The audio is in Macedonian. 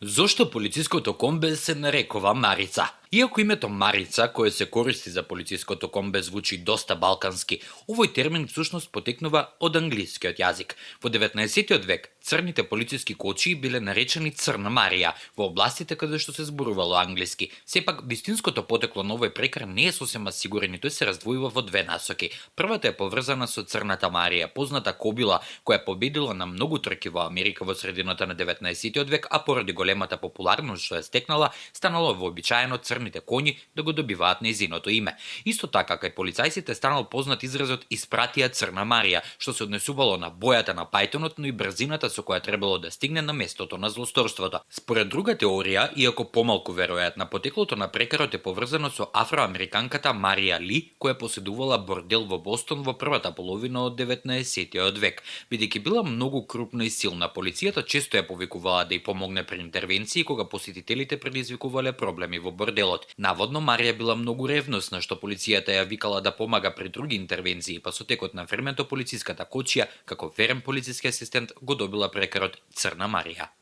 Зошто полициското комбе се нарекува Марица? Иако името Марица, кое се користи за полициското комбе, звучи доста балкански, овој термин всушност потекнува од англискиот јазик. Во 19 век црните полициски кочии биле наречени Црна Марија во областите каде што се зборувало англиски. Сепак вистинското потекло на овој прекар не е сосема сигурен и тој се раздвојува во две насоки. Првата е поврзана со Црната Марија, позната кобила која победила на многу трки во Америка во средината на 19 век, а поради големата популарност што ја стекнала, станало вообичаено црните коњи да го добиваат нејзиното име. Исто така, кај полицајците станал познат изразот испратија Црна Марија, што се однесувало на бојата на пајтонот, но и брзината со која требало да стигне на местото на злосторството. Според друга теорија, иако помалку веројатна, потеклото на прекарот е поврзано со афроамериканката Марија Ли, која поседувала бордел во Бостон во првата половина од 19 век. Бидејќи била многу крупна и силна, полицијата често ја повикувала да ја помогне при интервенции кога посетителите предизвикувале проблеми во борделот. Наводно Марија била многу ревносна што полицијата ја викала да помага при други интервенции, па со текот на времето полициската кочија, како верен полициски асистент, го добила прекарот Црна Марија.